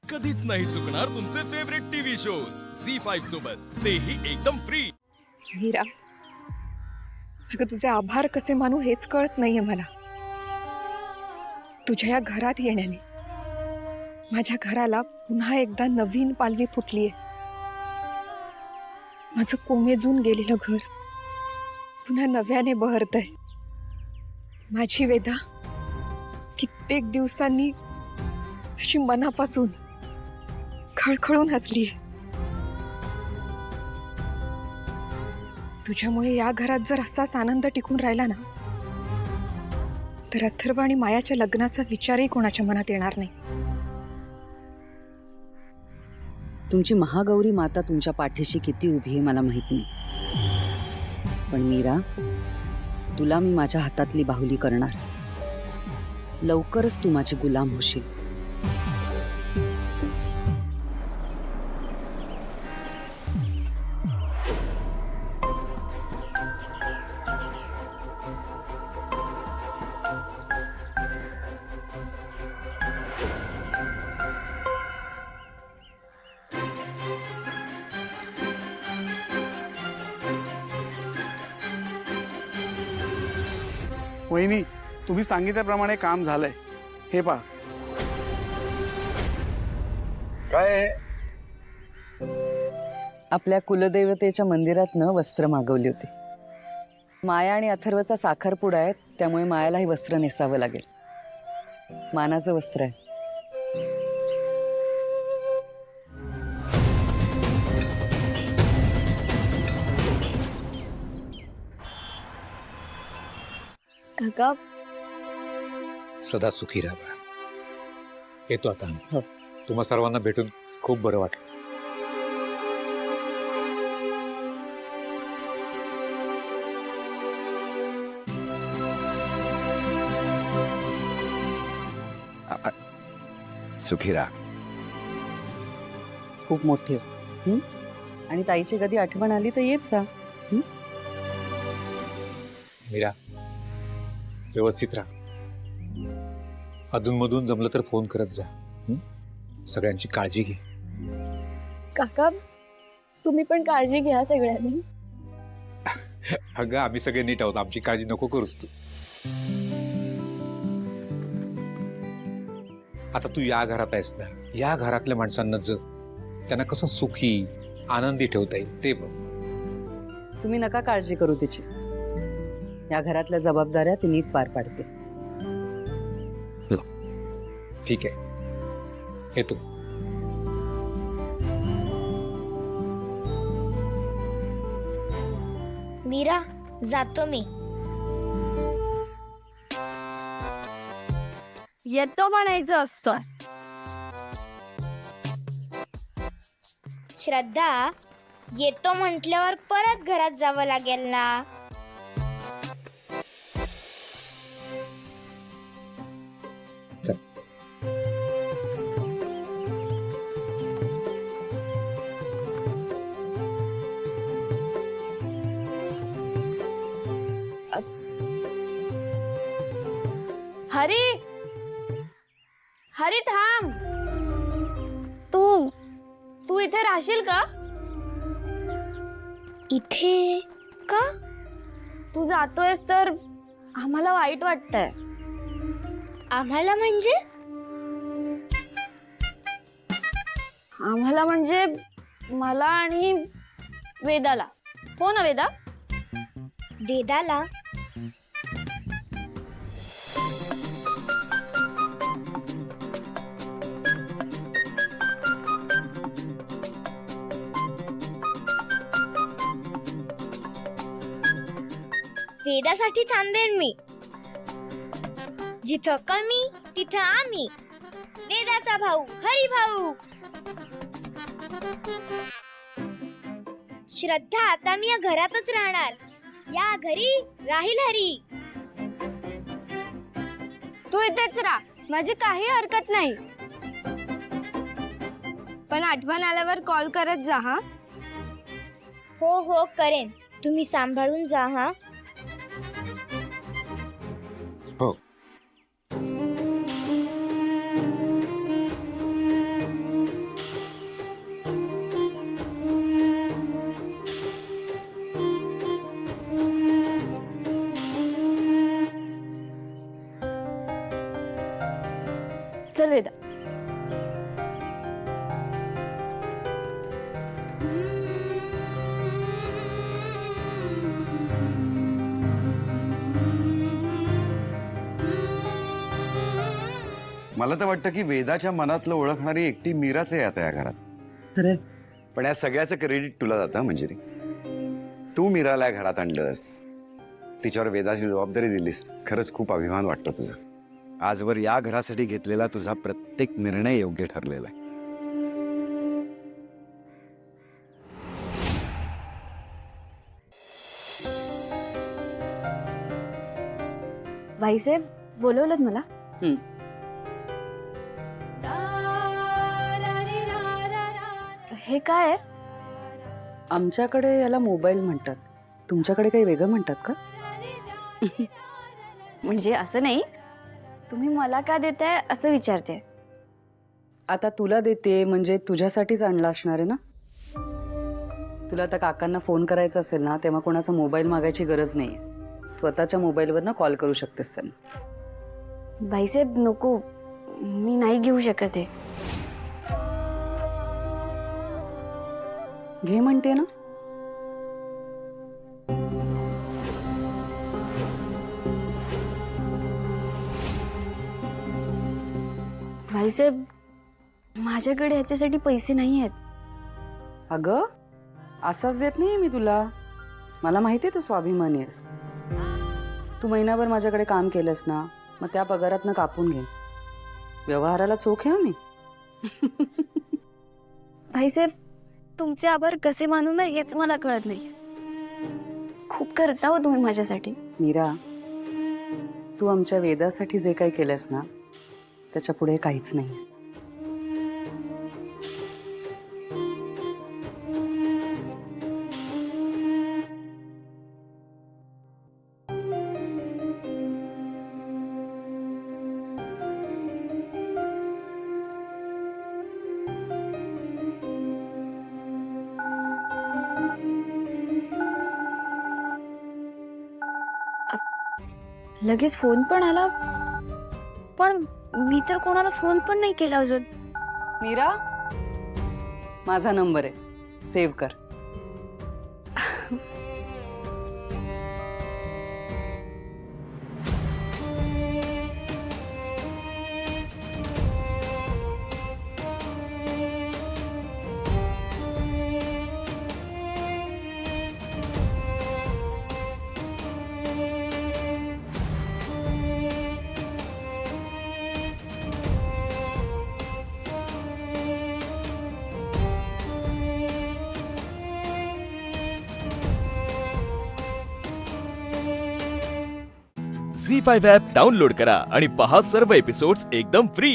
कधीच नाही चुकणार तुमचे फेवरेट टीव्ही शोज झी5 सोबत, तेही एकदम फ्री। मीरा, अगं तुझे आभार कसे मानू हेच कळत नाहीये मला। तुझ्या या घरात येण्याने माझ्या घराला पुन्हा एकदा नवीन पालवी फुटलीये। माझं कोमेजून गेलेलं घर पुन्हा नव्याने बहरतंय। माझी वेदा कित्येक दिवसांनी अशी मनापासून खळखळून हसलीये। तुझ्यामुळे या घरात जर असाच आनंद टिकून राहिला ना, तर अथर्व आणि मायाच्या लग्नाचा विचारही कोणाच्या मनात येणार नाही। तुमची महागौरी माता तुमच्या पाठीशी किती उभी आहे मला माहित नाही, पण मीरा, तुला मी माझ्या हातातली बाहुली करणार। लवकरच तू माझी गुलाम होशील। वहिनी, तुम्ही सांगितल्याप्रमाणे काम झालंय। हे पहा। काय? आपल्या कुलदेवतेच्या मंदिरातनं वस्त्र मागवली होती। माया आणि अथर्वचा साखरपुडा आहे, त्यामुळे मायाला हे वस्त्र नेसावं लागेल। मानाचं वस्त्र आहे। काका, सदा सुखी राहा। येतो आता आम्ही। हो। तुम्हा सर्वांना भेटून खूप बरं वाटलं। सुखी राहा। खूप मोठी हो। आणि ताईची कधी आठवण आली तर येत जा। मीरा, व्यवस्थित राहा। अधूनमधून जमलं तर फोन करत जा। सगळ्यांची काळजी घे। काका, तुम्ही पण काळजी घ्या सगळ्यांनी। अगं, आम्ही सगळे नीट आहोत, आमची काळजी नको करूस तू। आता तू या घरात आहेस ना, या घरातल्या माणसांना जग, त्यांना कसं सुखी आनंदी ठेवता येईल ते बघ। तुम्ही नका काळजी करू तिची। या घरातल्या जबाबदाऱ्या ती नीट पार पाडते। ठीक आहे, येतो। मीरा, जातो मी। येतो म्हणायचं असतं। श्रद्धा, येतो म्हटल्यावर परत घरात जावं लागेल ना। हरी, हरी थांब। तू इथे राहशील का? इथे का? तू जातोयस तर आम्हाला वाईट वाटतंय। आम्हाला म्हणजे? आम्हाला म्हणजे मला आणि वेदाला। हो ना वेदा? वेदाला? वेदासाठी थांबेन मी। जिथं कमी तिथं आम्ही। वेदाचा भाऊ हरी भाऊ। श्रद्धा, आता मी या घरातच राहणार। या घरी राहील हरी। तू इथेच राहा, माझी काही हरकत नाही, पण आठवण आल्यावर कॉल करत जा हा। हो हो करेन, तुम्ही सांभाळून जा हा। हो। मला तर वाटतं की वेदाच्या मनातलं ओळखणारी एकटी मीराच आहे आता या घरात. खरंय. पण या सगळ्याचं क्रेडिट तुला जातं मंजिरी. तू मीराला या घरात आणलंस, तिच्यावर वेदाची जबाबदारी दिलीस. खरंच खूप अभिमान वाटतो तुझा. आजवर या घरासाठी घेतलेला तुझा प्रत्येक निर्णय योग्य ठरलेला आहे. भाईसाहेब बोलवलं मला. हे काय आहे? आमच्याकडे याला मोबाईल म्हणतात, तुमच्याकडे काही वेगळं म्हणतात का? म्हणजे असं नाही, तुम्ही मला का देताय असं विचारते. आता तुला देते म्हणजे तुझ्यासाठीच आणला असणार आहे ना. तुला आता काकांना फोन करायचा असेल ना, तेव्हा कोणाचा मोबाईल मागायची गरज नाही. स्वतःच्या मोबाईलवर ना कॉल करू शकतेस त्यांना. भाईसाहेब नको, मी नाही घेऊ शकत आहे. घे म्हणते ना. भाईसाहेब माझ्याकडे ह्याच्यासाठी पैसे नाही आहेत. अगं असाच देत नाही मी तुला. मला माहिती आहे तू स्वाभिमानी आहेस. तू महिनाभर माझ्याकडे काम केलंस ना, मग त्या पगारातनं कापून घे. व्यवहाराला चोख आहे मी. भाईसाहेब तुमचे आभार कसे मानू ना हेच मला कळत नाही. खूप करता हो तुम्ही माझ्यासाठी. मीरा, तू आमच्या वेदासाठी जे काही केलंस ना, त्याच्या पुढे काहीच नाही. लगेच फोन पण आला, पण मी तर कोणाला फोन पण नाही केला अजून. मीरा, माझा नंबर आहे, सेव्ह कर. झी5 ॲप डाउनलोड करा आणि पहा सर्व एपिसोड्स एकदम फ्री.